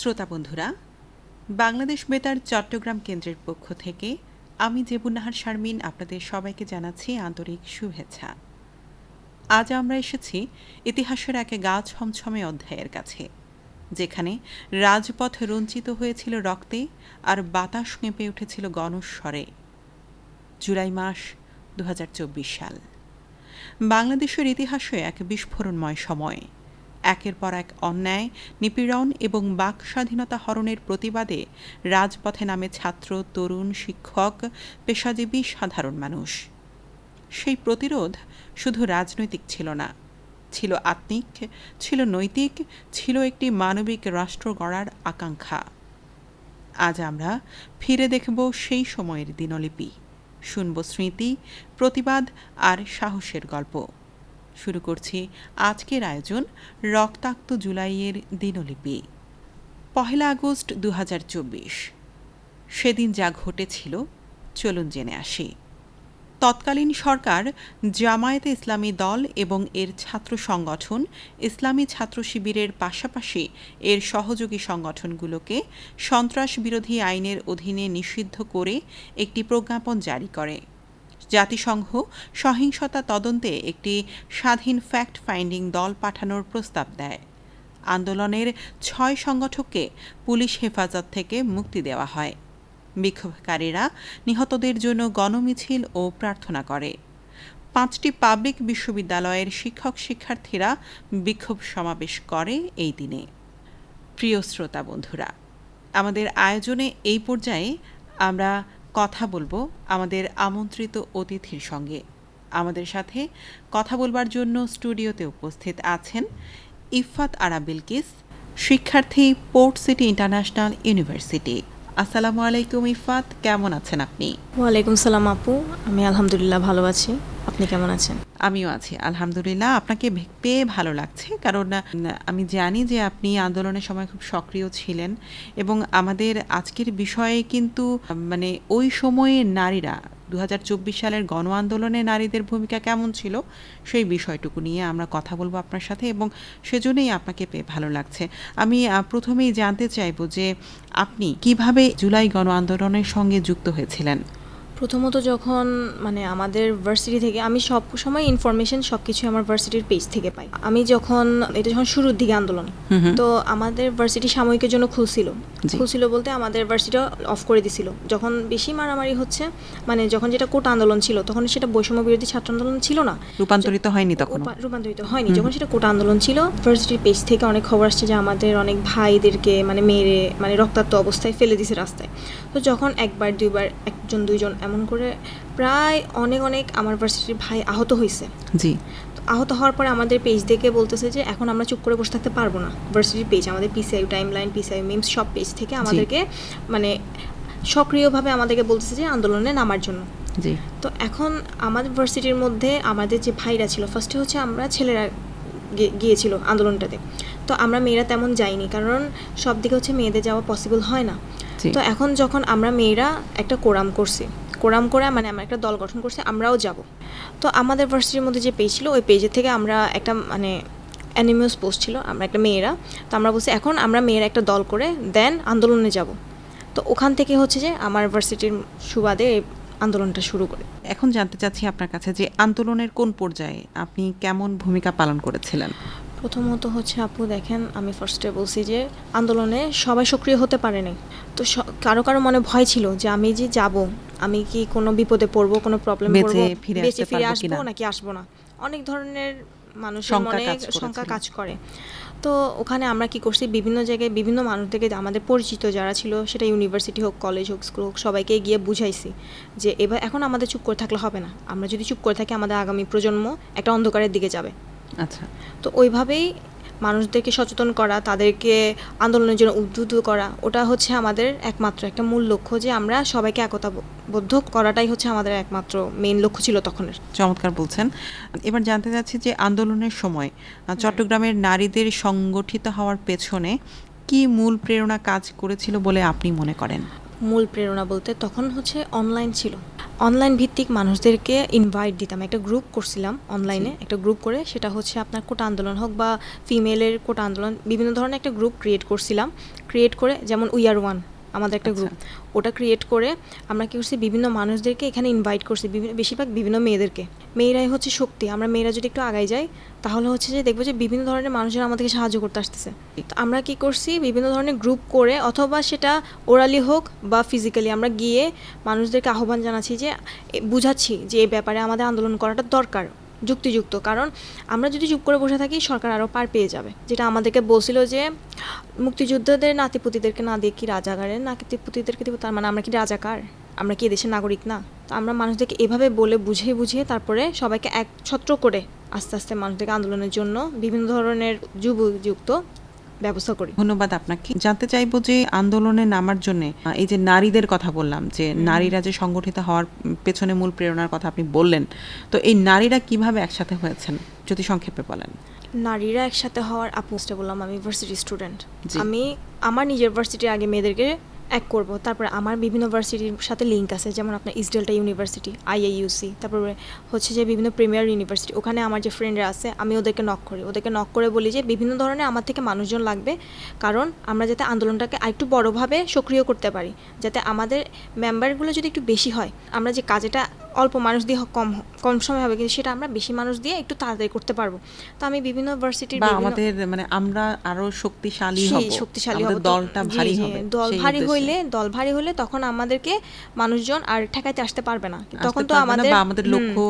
শ্রোতা বন্ধুরা, বাংলাদেশ বেতার চট্টগ্রাম কেন্দ্রের পক্ষ থেকে আমি জেবুন্নাহার শারমিন আপনাদের সবাইকে জানাচ্ছি আন্তরিক শুভেচ্ছা। আজ আমরা এসেছি ইতিহাসের এক গা ছমছমে অধ্যায়ের কাছে, যেখানে রাজপথ রঞ্চিত হয়েছিল রক্তে আর বাতাস কেঁপে উঠেছিল গণস্বরে। জুলাই মাস ২০২৪ সাল বাংলাদেশের ইতিহাসে এক বিস্ফোরণময় সময়। একের পর এক অন্যায়, নিপীড়ন এবং বাক স্বাধীনতা হরণের প্রতিবাদে রাজপথে নামে ছাত্র, তরুণ, শিক্ষক, পেশাজীবী সাধারণ মানুষ। সেই প্রতিরোধ শুধু রাজনৈতিক ছিল না, ছিল আত্মিক, ছিল নৈতিক, ছিল একটি মানবিক রাষ্ট্র গড়ার আকাঙ্ক্ষা। আজ আমরা ফিরে দেখব সেই সময়ের দিনলিপি, শুনব স্মৃতি, প্রতিবাদ আর সাহসের গল্প। শুরু করছি আজকের আয়োজন রক্তাক্ত জুলাইয়ের দিনলিপি। ১ আগস্ট ২০২৪। সেদিন যা ঘটেছিল চলুন জেনে আসি। তৎকালীন সরকার জামায়াতে ইসলামী দল এবং এর ছাত্র সংগঠন ইসলামী ছাত্র শিবিরের পাশাপাশি এর সহযোগী সংগঠনগুলোকে সন্ত্রাস বিরোধী আইনের অধীনে নিষিদ্ধ করে একটি প্রজ্ঞাপন জারি করে। জাতিসংঘ সহিংসতা তদন্তে একটি স্বাধীন ফ্যাক্ট ফাইন্ডিং দল পাঠানোর প্রস্তাব দেয়। আন্দোলনের ৬ সংগঠককে পুলিশ হেফাজত থেকে মুক্তি দেওয়া হয়। বিক্ষোভকারীরা নিহতদের জন্য গণমিছিল ও প্রার্থনা করে। ৫টি পাবলিক বিশ্ববিদ্যালয়ের শিক্ষক শিক্ষার্থীরা বিক্ষোভ সমাবেশ করে এই দিনে। প্রিয় শ্রোতা বন্ধুরা, আমাদের আয়োজনে এই পর্যায়ে আমরা কথা বলবো আমাদের আমন্ত্রিত অতিথির সঙ্গে। আমাদের সাথে কথা বলবার জন্য স্টুডিওতে উপস্থিত আছেন ইফফাত আরা বিলকিস, শিক্ষার্থী, পোর্ট সিটি ইন্টারন্যাশনাল ইউনিভার্সিটি। আসসালামু আলাইকুম ইফফাত, কেমন আছেন আপনি? ওয়ালাইকুম সালাম আপু, আমি আলহামদুলিল্লাহ ভালো আছি। আপনি কেমন আছেন? আমিও আছি আলহামদুলিল্লাহ। আপনাকে পেয়ে ভালো লাগছে, কারণ আমি জানি যে আপনি আন্দোলনের সময় খুব সক্রিয় ছিলেন এবং আমাদের আজকের বিষয়ে কিন্তু মানে ওই সময়ে নারীরা ২০২৪ সালের গণ আন্দোলনে নারীদের ভূমিকা কেমন ছিল সেই বিষয়টুকু নিয়ে আমরা কথা বলবো আপনার সাথে, এবং সেজন্যই আপনাকে পেয়ে ভালো লাগছে। আমি প্রথমেই জানতে চাইব যে আপনি কিভাবে জুলাই গণ আন্দোলনের সঙ্গে যুক্ত হয়েছিলেন? প্রথমত যখন আমাদের ভার্সিটি থেকে আমি সব সময় ইনফরমেশন সব কিছু আমার ভার্সিটির পেজ থেকে পাই। আমি যখন শুরুর দিকে আন্দোলন, তো আমাদের ভার্সিটি সাময়িকের জন্য খুলছিল বলতে আমাদের ভার্সিটি অফ করে দিছিল। যখন বেশি মারামারি হচ্ছে, যখন যেটা কোটা আন্দোলন ছিল তখন সেটা বৈষম্য বিরোধী ছাত্র আন্দোলন ছিল না, রূপান্তরিত হয়নি। যখন সেটা কোটা আন্দোলন ছিল, ভার্সিটির পেজ থেকে অনেক খবর আসছে যে আমাদের অনেক ভাইদেরকে মেরে রক্তাক্ত অবস্থায় ফেলে দিছে রাস্তায়। তো যখন একবার দুইবার, একজন দুইজন এমন করে প্রায় অনেক আমার ভার্সিটির ভাই আহত হয়েছে। জি। আহত হওয়ার পরে আমাদের পেজ থেকে বলতেছে যে এখন আমরা চুপ করে বসে থাকতে পারবো না। ভার্সিটির পেজ, আমাদের পিসিআই টাইমলাইন, পিসিআই মিমস সব পেজ থেকে আমাদেরকে সক্রিয়ভাবে আমাদেরকে বলতেছে যে আন্দোলনে নামার জন্য। জি। তো এখন আমাদের ভার্সিটির মধ্যে আমাদের যে ভাইরা ছিল, ফার্স্টে হচ্ছে আমরা ছেলেরা গিয়েছিল আন্দোলনটাতে, তো আমরা মেয়েরা তেমন যাইনি, কারণ সব দিকে হচ্ছে মেয়েদের যাওয়া পসিবল হয় না। তো এখন যখন আমরা মেয়েরা একটা কোরাম করে আমরা একটা দল গঠন করছি, আমরাও যাব। তো আমাদের ভার্সিটির মধ্যে যে পেজ ছিল, ওই পেজের থেকে আমরা একটা অ্যানিমিয়াস পোস্ট ছিল, আমরা একটা মেয়েরা, তো আমরা বলছি এখন আমরা মেয়েরা একটা দল করে দেন আন্দোলনে যাব। তো ওখান থেকে হচ্ছে যে আমার ভার্সিটির সুবাদে আন্দোলনটা শুরু করে। এখন জানতে চাচ্ছি আপনার কাছে যে আন্দোলনের কোন পর্যায়ে আপনি কেমন ভূমিকা পালন করেছিলেন? প্রথমত হচ্ছে আপু দেখেন, আমি ফার্স্টে বলছি যে আন্দোলনে সবাই সক্রিয় হতে পারে নাই। তো কারো মনে ভয় ছিল যে আমি যে যাব, আমি কি কোনো বিপদে পড়বো, কোনো প্রবলেম পড়বো, বেঁচে ফিরে আসবো নাকি আসবো না, অনেক ধরনের মানুষের মনে শঙ্কা কাজ করে। তো ওখানে আমরা কি করছি, বিভিন্ন জায়গায় বিভিন্ন মানুষ থেকে আমাদের পরিচিত যারা ছিল, সেটা ইউনিভার্সিটি হোক, কলেজ হোক, স্কুল হোক, সবাইকে গিয়ে বুঝাইছি যে এবার এখন আমাদের চুপ করে থাকলে হবে না। আমরা যদি চুপ করে থাকি, আমাদের আগামী প্রজন্ম একটা অন্ধকারের দিকে যাবে। আচ্ছা। তো ওইভাবেই মানুষদেরকে সচেতন করা, তাদেরকে আন্দোলনের জন্য উদ্বুদ্ধ করা, ওটা হচ্ছে আমাদের একমাত্র একটা মূল লক্ষ্য, যে আমরা সবাইকে একতাবদ্ধ করাটাই হচ্ছে আমাদের একমাত্র মেইন লক্ষ্য ছিল তখনের। চমৎকার বলছেন। এবার জানতে চাচ্ছি যে আন্দোলনের সময় চট্টগ্রামের নারীদের সংগঠিত হওয়ার পেছনে কি মূল প্রেরণা কাজ করেছিল বলে আপনি মনে করেন? মূল প্রেরণা বলতে তখন হচ্ছে অনলাইন ছিল, অনলাইন ভিত্তিক মানুষদেরকে ইনভাইট দিতাম, একটা গ্রুপ করছিলাম অনলাইনে, একটা গ্রুপ করে, সেটা হচ্ছে আপনার কোটা আন্দোলন হোক বা ফিমেলের কোটা আন্দোলন, বিভিন্ন ধরনের একটা গ্রুপ ক্রিয়েট করছিলাম। ক্রিয়েট করে, যেমন উই আর ওয়ান আমাদের একটা গ্রুপ, ওটা ক্রিয়েট করে আমরা কী করছি, বিভিন্ন মানুষদেরকে এখানে ইনভাইট করছি, বেশিরভাগ বিভিন্ন মেয়েদেরকে। মেয়েরাই হচ্ছে শক্তি, আমরা মেয়েরা যদি একটু আগাই যাই তাহলে হচ্ছে যে দেখবো যে বিভিন্ন ধরনের মানুষেরা আমাদেরকে সাহায্য করতে আসতেছে। তো আমরা কি করছি, বিভিন্ন ধরনের গ্রুপ করে, অথবা সেটা ওরালি হোক বা ফিজিক্যালি, আমরা গিয়ে মানুষদেরকে আহ্বান জানাচ্ছি, যে বুঝাচ্ছি যে এই ব্যাপারে আমাদের আন্দোলন করাটা দরকার, যুক্তিযুক্ত। কারণ আমরা যদি চুপ করে বসে থাকি সরকার আরও পার পেয়ে যাবে। যেটা আমাদেরকে বলছিল যে মুক্তিযোদ্ধাদের নাতিপুতিদেরকে না দিয়ে কি রাজাকারের নাতিপুতিদেরকে দিব, তার মানে আমরা কি রাজাকার? আমরা কি এদেশের নাগরিক না? তো আমরা মানুষদেরকে এভাবে বলে বুঝিয়ে বুঝিয়ে তারপরে সবাইকে একছত্র করে আস্তে আস্তে মানুষদেরকে আন্দোলনের জন্য বিভিন্ন ধরনের যুবযুক্ত ব্যবস্থা করি। ধন্যবাদ আপনাকে। জানতে চাইবো যে আন্দোলনে নামার জন্য এই যে নারীদের কথা বললাম, যে নারীরা যে সংগঠিত হওয়ার পেছনে মূল প্রেরণার কথা আপনি বললেন, তো এই নারীরা কিভাবে একসাথে হয়েছেন যদি সংক্ষেপে বলেন। নারীরা একসাথে হওয়ার, আপনি বললাম আমি ভার্সিটি স্টুডেন্ট, আমি আমার নিজের ভার্সিটির আগে মেয়েদেরকে এক করব, তারপরে আমার বিভিন্ন ভার্সিটির সাথে লিঙ্ক আছে, যেমন আপনার ইস্ট ডেল্টা ইউনিভার্সিটি, আইআইইউসি, তারপরে হচ্ছে যে বিভিন্ন প্রিমিয়ার ইউনিভার্সিটি, ওখানে আমার যে ফ্রেন্ডরা আছে আমি ওদেরকে নক করে বলি যে বিভিন্ন ধরনের আমার থেকে মানুষজন লাগবে, কারণ আমরা যাতে আন্দোলনটাকে আরেকটু বড়োভাবে সক্রিয় করতে পারি, যাতে আমাদের মেম্বারগুলো যদি একটু বেশি হয়, আমরা যে কাজটা অল্প মানুষ দিয়ে কম সময় হবে, কিন্তু সেটা আমরা বেশি মানুষ দিয়ে একটু তাড়াতাড়ি করতে পারবো। তো আমি বিভিন্ন ভার্সিটির আমাদের মানে আমরা আরো শক্তিশালী হব, দলটা ভারী হবে, দল ভারী হলে তখন আমাদেরকে মানুষজন আর ঠেকাইতে আসতে পারবে না। তখন তো আমাদের লক্ষ্য,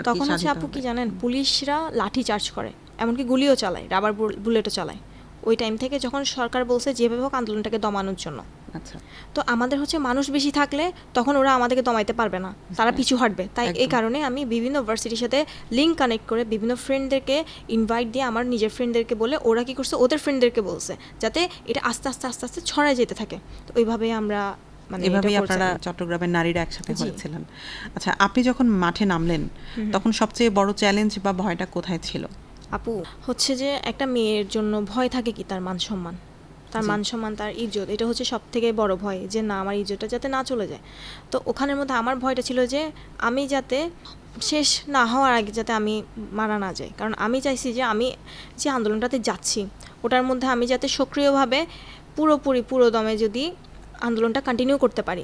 তখন হচ্ছে আপু কি জানেন, পুলিশরা লাঠি চার্জ করে, এমনকি গুলিও চালায়, রাবার বুলেটও চালায়। ওই টাইম থেকে যখন সরকার বলছে যেভাবে হোক আন্দোলনটাকে দমানোর জন্য, আচ্ছা, তো আমাদের হচ্ছে মানুষ বেশি থাকলে তখন ওরা আমাদেরকে দমাইতে পারবে না, তারা পিছু হাঁটবে। তাই এই কারণে আমি বিভিন্ন ভার্সিটির সাথে লিঙ্ক কানেক্ট করে বিভিন্ন ফ্রেন্ডদেরকে ইনভাইট দিয়ে, আমার নিজের ফ্রেন্ডদেরকে বলে, ওরা কি করছে ওদের ফ্রেন্ডদেরকে বলছে, যাতে এটা আস্তে আস্তে আস্তে আস্তে ছড়ায় যেতে থাকে। তো ওইভাবেই আমরা এভাবেই আপনারা চট্টগ্রামের নারীরা একসাথে হয়েছিলেন। আচ্ছা, আপনি যখন মাঠে নামলেন তখন সবচেয়ে বড় চ্যালেঞ্জ বা ভয়টা কোথায় ছিল? আপু হচ্ছে যে একটা মেয়ের জন্য ভয় থাকে কি, তার মান সম্মান, তার ইজ্জত, এটা হচ্ছে সব থেকে বড় ভয়, যে না আমার ইজ্জতটা যাতে না চলে যায়। তো ওখানের মধ্যে আমার ভয়টা ছিল যে আমি যাতে শেষ না হওয়ার আগে যাতে আমি মারা না যাই, কারণ আমি চাইছি যে আমি যে আন্দোলনটাতে যাচ্ছি ওটার মধ্যে আমি যাতে সক্রিয়ভাবে পুরো দমে যদি আন্দোলনটা কন্টিনিউ করতে পারি।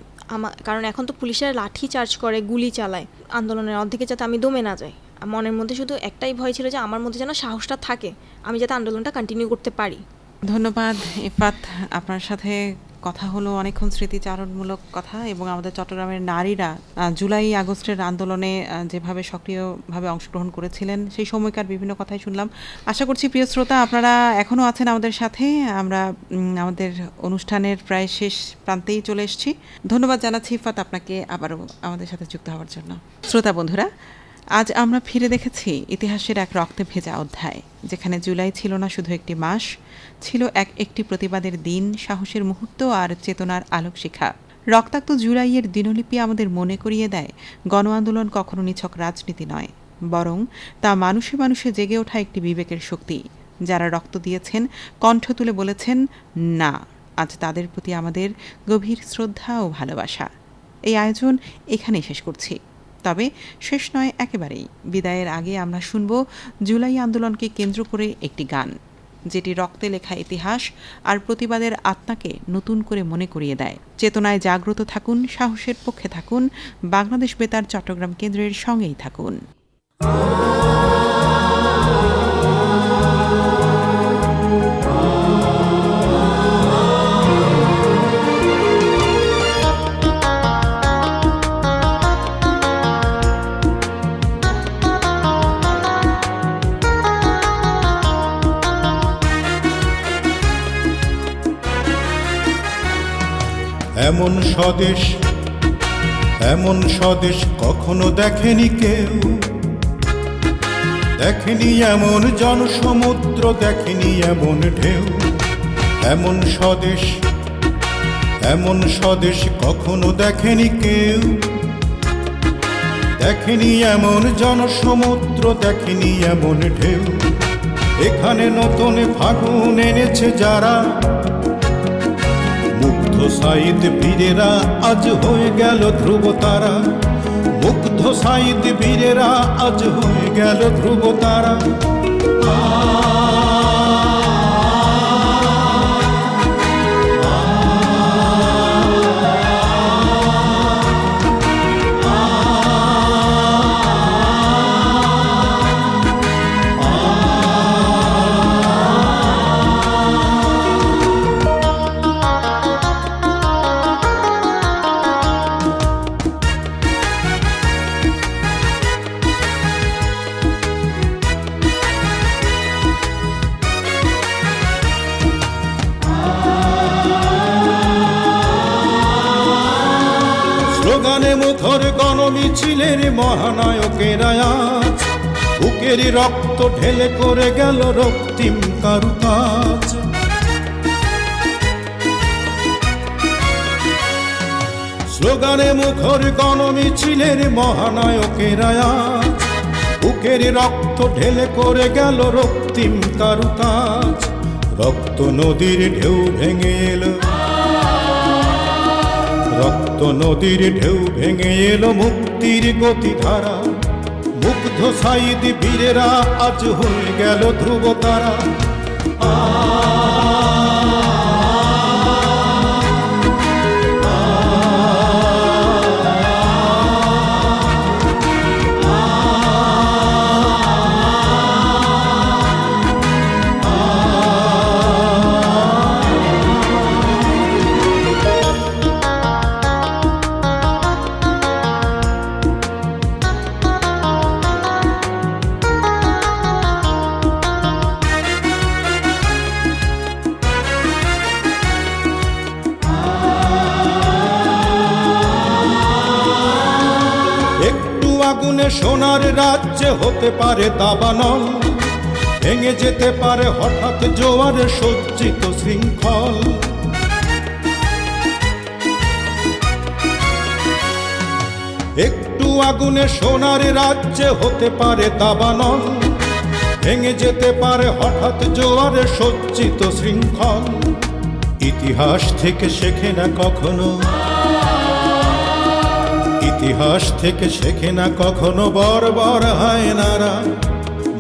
কারণ এখন তো পুলিশের লাঠি চার্জ করে, গুলি চালায়, আন্দোলনের অর্ধেকে যাতে আমি দমে না যাই। মনের মধ্যে শুধু একটাই ভয় ছিল যে আমার মধ্যে যেন সাহসটা থাকে, আমি যাতে আন্দোলনটা কন্টিনিউ করতে পারি। ধন্যবাদ ইফাত, আপনার সাথে কথা হলো অনেকক্ষণ স্মৃতিচারণমূলক কথা, এবং আমাদের চট্টগ্রামের নারীরা জুলাই আগস্টের আন্দোলনে যেভাবে সক্রিয়ভাবে অংশগ্রহণ করেছিলেন সেই সময়কার বিভিন্ন কথাই শুনলাম। আশা করছি প্রিয় শ্রোতা আপনারা এখনও আছেন আমাদের সাথে। আমরা আমাদের অনুষ্ঠানের প্রায় শেষ প্রান্তেই চলে এসেছি। ধন্যবাদ জানাচ্ছি ইফাত আপনাকে আবারও আমাদের সাথে যুক্ত হওয়ার জন্য। শ্রোতা বন্ধুরা, আজ আমরা ফিরে দেখেছি ইতিহাসের এক রক্তে ভেজা অধ্যায়, যেখানে জুলাই ছিল না শুধু একটি মাস, ছিল একটি প্রতিবাদের দিন, সাহসের মুহূর্ত আর চেতনার আলোকশিখা। রক্তাক্ত জুলাইয়ের দিনলিপি আমাদের মনে করিয়ে দেয় গণ আন্দোলন কখনো নিছক রাজনীতি নয়, বরং তা মানুষে মানুষে জেগে ওঠা একটি বিবেকের শক্তি। যারা রক্ত দিয়েছেন, কণ্ঠ তুলে বলেছেন না, আজ তাদের প্রতি আমাদের গভীর শ্রদ্ধা ও ভালোবাসা। এই আয়োজন এখানেই শেষ করছি, তবে শেষ নয় একেবারেই। বিদায়ের আগে আমরা শুনব জুলাই আন্দোলনকে কেন্দ্র করে একটি গান, যেটি রক্তে লেখা ইতিহাস আর প্রতিবাদের আত্মাকে নতুন করে মনে করিয়ে দেয়। চেতনায় জাগ্রত থাকুন, সাহসের পক্ষে থাকুন, বাংলাদেশ বেতার চট্টগ্রাম কেন্দ্রের সঙ্গেই থাকুন। এমন স্বদেশ কখনো দেখেনি কেউ, দেখেনি এমন জনসমুদ্র, দেখেনি এমন ঢেউ। এমন স্বদেশ কখনো দেখেনি কেউ, দেখেনি এমন জনসমুদ্র, দেখেনি এমন ঢেউ। এখানে নতুন ফাগুন এনেছে যারা, মুগ্ধ সাইদ বীরেরা আজ হয়ে গেল ধ্রুব তারা। সাইদ বীরেরা আজ হয়ে গেল ধ্রুব তারা। স্লোগানে মুখর গণমিছিলের মহানায়কেরা আজ বুকের রক্ত ঢেলে করে গেল রক্তিম কারুকাজ। স্লোগানে মুখর গণমিছিলের মহানায়কেরা আজ বুকের রক্ত ঢেলে করে গেল রক্তিম কারুকাজ। রক্ত নদীর ঢেউ ভেঙে এলো, রক্ত নদীর ঢেউ ভেঙে এলো মুক্তির গতিধারা। মুগ্ধ সাইদ বীরেরা আজ হয়ে গেল ধ্রুব তারা। আগুনে সোনার রাজ্যে হতে পারে দাবানল, ভেঙে যেতে পারে হঠাৎ জোয়ারে সজ্জিত শৃঙ্খল। একটু আগুনে সোনার রাজ্যে হতে পারে দাবানল, ভেঙে যেতে পারে হঠাৎ জোয়ারে সজ্জিত শৃঙ্খল। ইতিহাস থেকে শেখে না কখনো, ইতিহাস থেকে শেখে না কখনো বর্বর হায়নারা।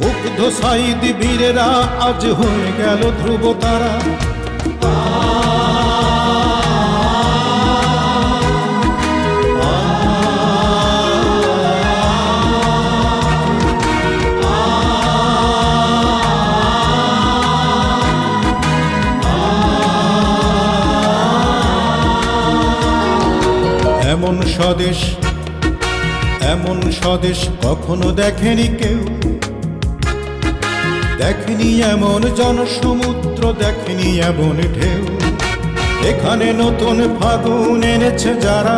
মুগ্ধ সাইদ বীরেরা আজ হয়ে গেল ধ্রুব তারা। এমন স্বদেশ, এমন স্বদেশ কখনো দেখেনি কেউ, দেখেনি এমন জনসমুদ্র, দেখেনি এমন ঢেউ। এখানে নতুন ফাগুন এনেছে যারা,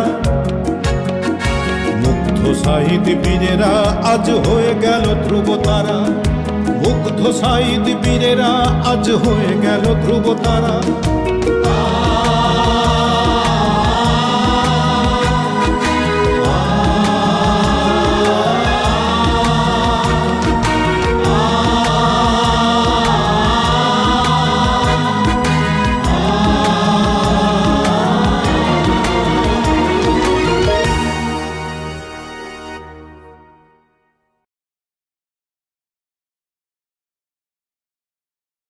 মুগ্ধ সাইদ বীরেরা আজ হয়ে গেল ধ্রুব তারা। মুগ্ধ সাইদ বীরেরা আজ হয়ে গেল ধ্রুব তারা।